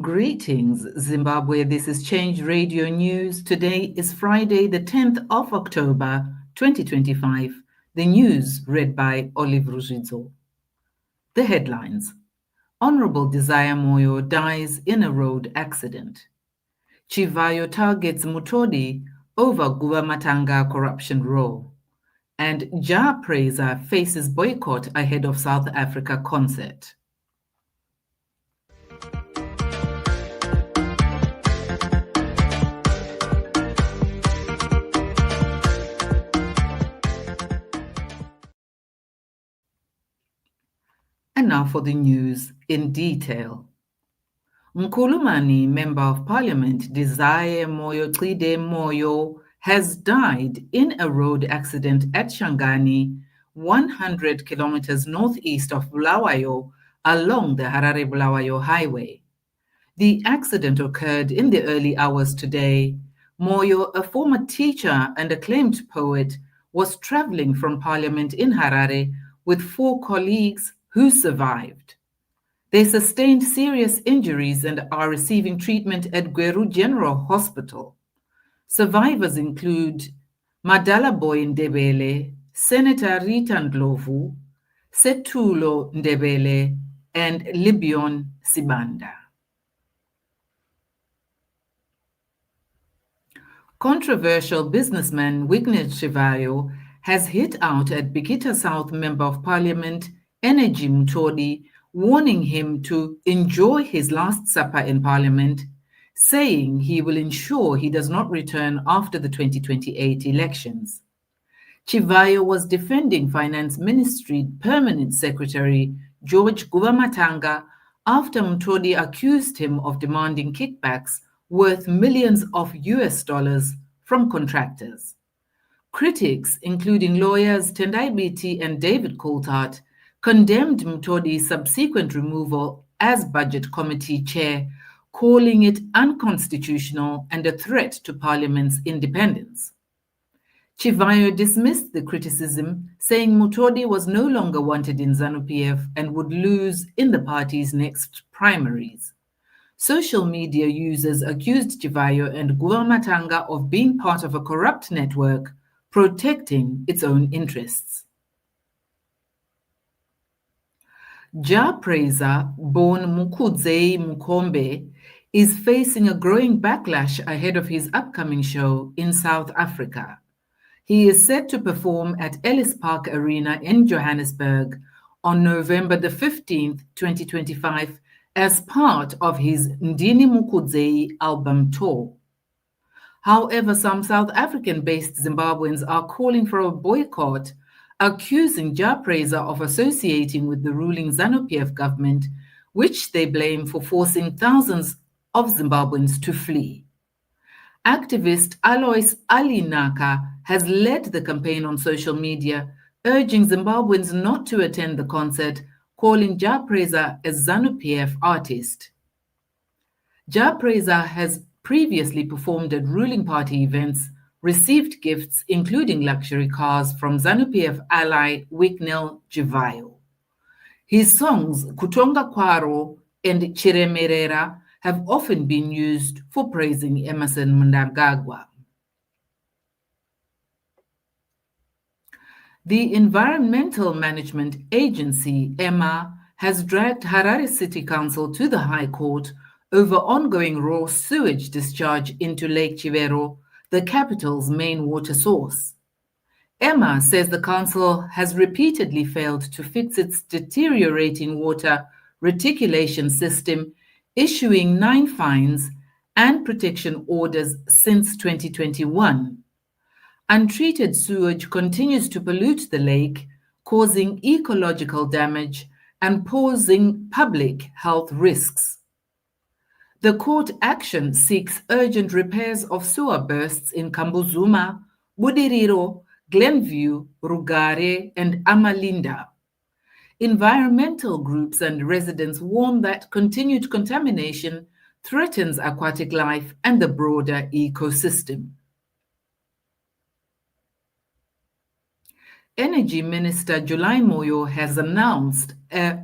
Greetings, Zimbabwe. This is Change Radio News. Today is Friday, the 10th of October, 2025. The news read by Olive Rujidzo. The headlines. Honorable Desire Moyo dies in a road accident. Chivayo targets Mutodi over Guvamatanga corruption row. And Prayzah faces boycott ahead of South Africa concert. And now for the news in detail. Nkulumane, Member of Parliament Desire Moyoxide Moyo, has died in a road accident at Shangani, 100 kilometers northeast of Bulawayo, along the Harare-Bulawayo highway. The accident occurred in the early hours today. Moyo, a former teacher and acclaimed poet, was traveling from Parliament in Harare with 4 colleagues who survived. They sustained serious injuries and are receiving treatment at Gweru General Hospital. Survivors include Madala Boy Ndebele, Senator Rita Ndlovu, Setulo Ndebele, and Libyon Sibanda. Controversial businessman Chivayo has hit out at Bikita South Member of Parliament Energy Mutodi, warning him to enjoy his last supper in Parliament, saying he will ensure he does not return after the 2028 elections. Chivayo was defending Finance Ministry Permanent Secretary George Guvamatanga after Mutodi accused him of demanding kickbacks worth millions of US dollars from contractors. Critics, including lawyers Tendai Biti and David Coltart, condemned Mutodi's subsequent removal as Budget Committee chair, calling it unconstitutional and a threat to Parliament's independence. Chivayo dismissed the criticism, saying Mutodi was no longer wanted in Zanu-PF and would lose in the party's next primaries. Social media users accused Chivayo and Guvamatanga of being part of a corrupt network protecting its own interests. Prayzah, born Mukudze Mukombe, is facing a growing backlash ahead of his upcoming show in South Africa. He is set to perform at Ellis Park Arena in Johannesburg on November the 15th, 2025, as part of his Ndini Mukudze album tour. However, some South African-based Zimbabweans are calling for a boycott, accusing Prayzah of associating with the ruling Zanu-PF government, which they blame for forcing thousands of Zimbabweans to flee. Activist Alois Alinaka has led the campaign on social media, urging Zimbabweans not to attend the concert, calling Prayzah a Zanu-PF artist. Prayzah has previously performed at ruling party events, received gifts including luxury cars from Zanu-PF ally Wicknell Chivayo. His songs Kutonga Kwaro and Chiremerera have often been used for praising Emerson Mnangagwa. The Environmental Management Agency, EMA, has dragged Harare City Council to the High Court over ongoing raw sewage discharge into Lake Chivero, the capital's main water source. EMA says the council has repeatedly failed to fix its deteriorating water reticulation system, issuing 9 fines and protection orders since 2021. Untreated sewage continues to pollute the lake, causing ecological damage and posing public health risks. The court action seeks urgent repairs of sewer bursts in Kambuzuma, Budiriro, Glenview, Rugare, and Amalinda. Environmental groups and residents warn that continued contamination threatens aquatic life and the broader ecosystem. Energy Minister July Moyo has announced a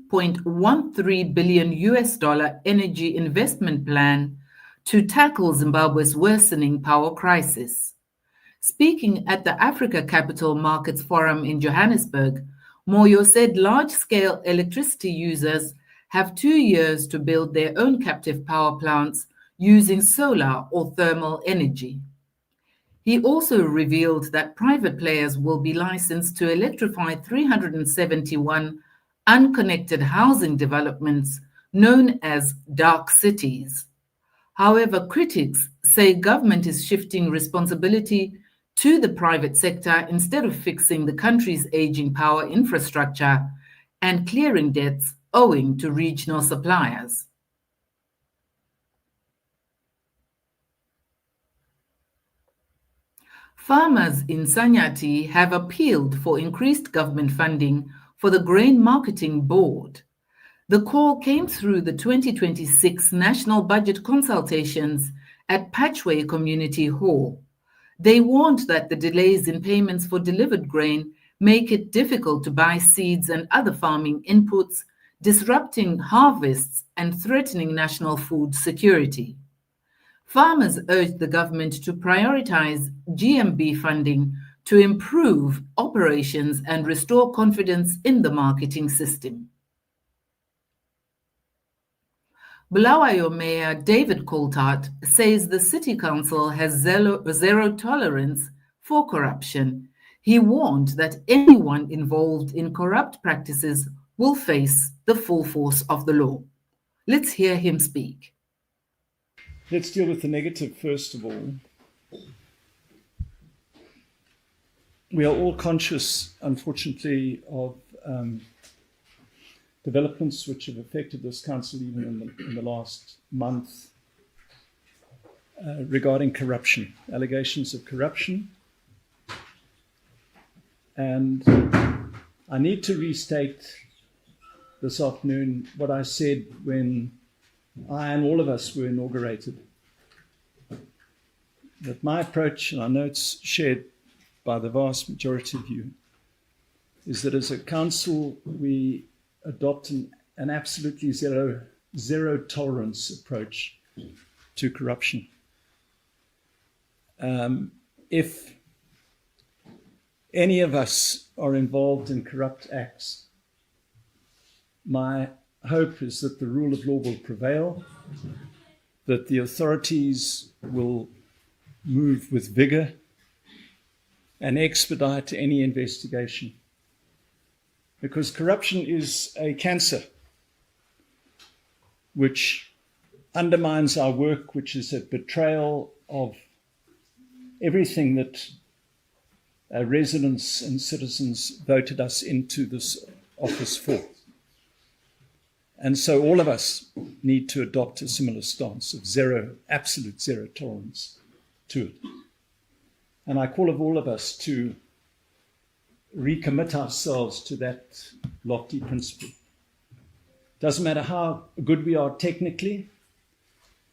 $3.13 billion energy investment plan to tackle Zimbabwe's worsening power crisis. Speaking at the Africa Capital Markets Forum in Johannesburg, Moyo said large-scale electricity users have 2 years to build their own captive power plants using solar or thermal energy. He also revealed that private players will be licensed to electrify 371 unconnected housing developments known as dark cities. However, critics say government is shifting responsibility to the private sector instead of fixing the country's aging power infrastructure and clearing debts owing to regional suppliers. Farmers in Sanyati have appealed for increased government funding for the Grain Marketing Board. The call came through the 2026 National Budget consultations at Patchway Community Hall. They warned that the delays in payments for delivered grain make it difficult to buy seeds and other farming inputs, disrupting harvests and threatening national food security. Farmers urged the government to prioritize GMB funding to improve operations and restore confidence in the marketing system. Bulawayo Mayor David Coltart says the City Council has zero tolerance for corruption. He warned that anyone involved in corrupt practices will face the full force of the law. Let's hear him speak. Let's deal with the negative first of all. We are all conscious, unfortunately, of developments which have affected this council even in the last month regarding corruption, allegations of corruption. And I need to restate this afternoon what I said when I and all of us were inaugurated. That my approach, and I know it's shared by the vast majority of you, is that as a council we adopt an absolutely zero tolerance approach to corruption. If any of us are involved in corrupt acts, my hope is that the rule of law will prevail, that the authorities will move with vigor and expedite any investigation. Because corruption is a cancer which undermines our work, which is a betrayal of everything that residents and citizens voted us into this office for. And so all of us need to adopt a similar stance of absolute zero tolerance to it. And I call of all of us to recommit ourselves to that lofty principle. Doesn't matter how good we are technically,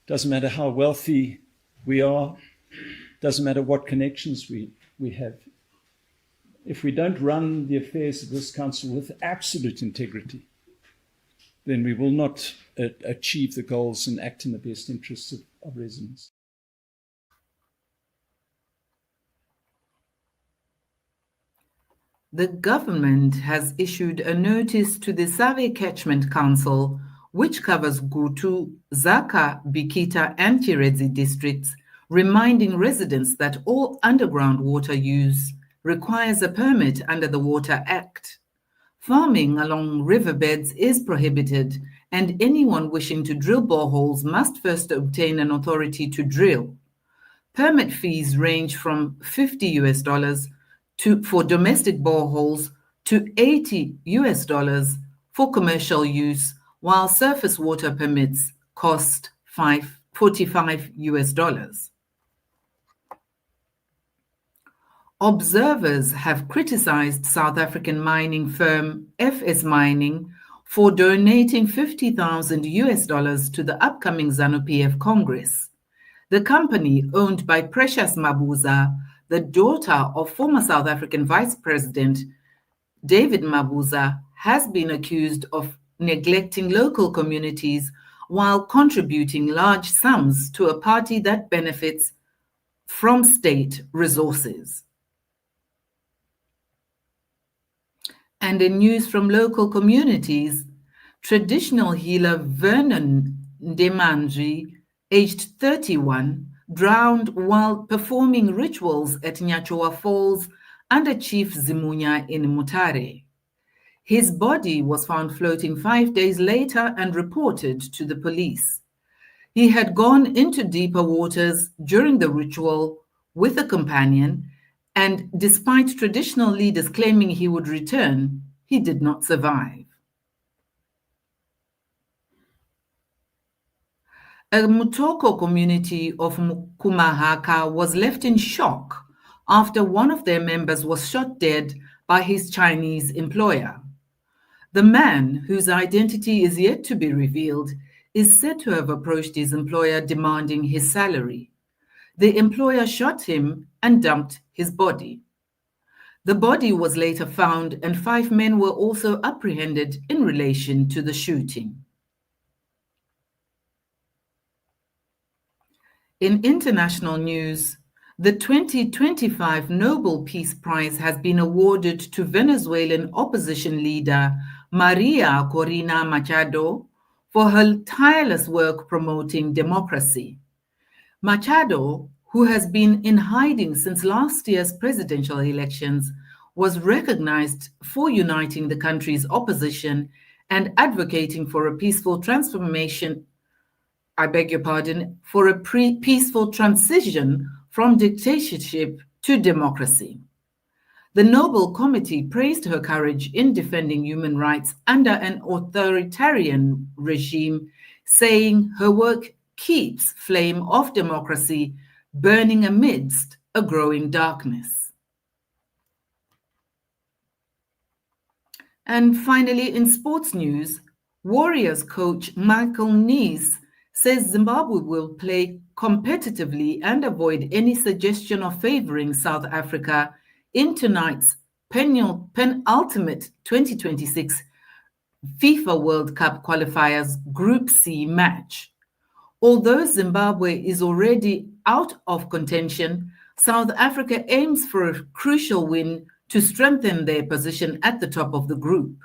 doesn't matter how wealthy we are, doesn't matter what connections we have. If we don't run the affairs of this council with absolute integrity, then we will not achieve the goals and act in the best interests of residents. The government has issued a notice to the Save Catchment Council, which covers Gutu, Zaka, Bikita, and Chiredzi districts, reminding residents that all underground water use requires a permit under the Water Act. Farming along riverbeds is prohibited, and anyone wishing to drill boreholes must first obtain an authority to drill. Permit fees range from $50 for domestic boreholes to $80 for commercial use, while surface water permits cost $45. Observers have criticized South African mining firm FS Mining for donating $50,000 to the upcoming Zanu-PF Congress. The company, owned by Precious Mabuza, the daughter of former South African Vice President David Mabuza, has been accused of neglecting local communities while contributing large sums to a party that benefits from state resources. And in news from local communities, traditional healer Vernon Ndemanji, aged 31, drowned while performing rituals at Nyachoa Falls under Chief Zimunya in Mutare. His body was found floating 5 days later and reported to the police. He had gone into deeper waters during the ritual with a companion, and despite traditional leaders claiming he would return, he did not survive. A Mutoko community of Kumahaka was left in shock after one of their members was shot dead by his Chinese employer. The man, whose identity is yet to be revealed, is said to have approached his employer demanding his salary. The employer shot him and dumped his body. The body was later found, and 5 men were also apprehended in relation to the shooting. In international news, the 2025 Nobel Peace Prize has been awarded to Venezuelan opposition leader Maria Corina Machado for her tireless work promoting democracy. Machado, who has been in hiding since last year's presidential elections, was recognized for uniting the country's opposition and advocating for a peaceful transformation, for a peaceful transition from dictatorship to democracy. The Nobel Committee praised her courage in defending human rights under an authoritarian regime, saying her work keeps flame of democracy burning amidst a growing darkness. And finally, in sports news, Warriors coach Michael Neese says Zimbabwe will play competitively and avoid any suggestion of favoring South Africa in tonight's penultimate 2026 FIFA World Cup qualifiers Group C match. Although Zimbabwe is already out of contention, South Africa aims for a crucial win to strengthen their position at the top of the group.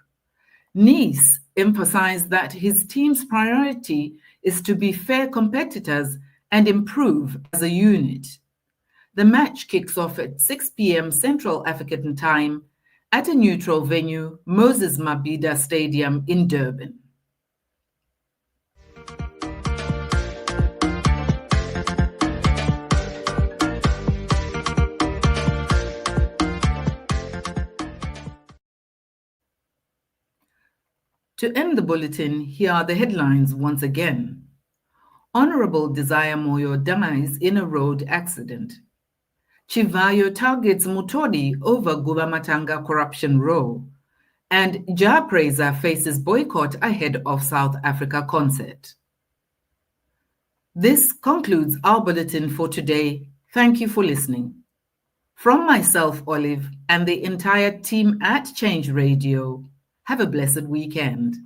Neese emphasized that his team's priority is to be fair competitors and improve as a unit. The match kicks off at 6 p.m. Central African Time at a neutral venue, Moses Mabhida Stadium in Durban. To end the bulletin, here are the headlines once again. Honorable Desire Moyo dies in a road accident. Chivayo targets Mutodi over Guvamatanga corruption row. And Prayzah faces boycott ahead of South Africa concert. This concludes our bulletin for today. Thank you for listening. From myself, Olive, and the entire team at Change Radio, have a blessed weekend.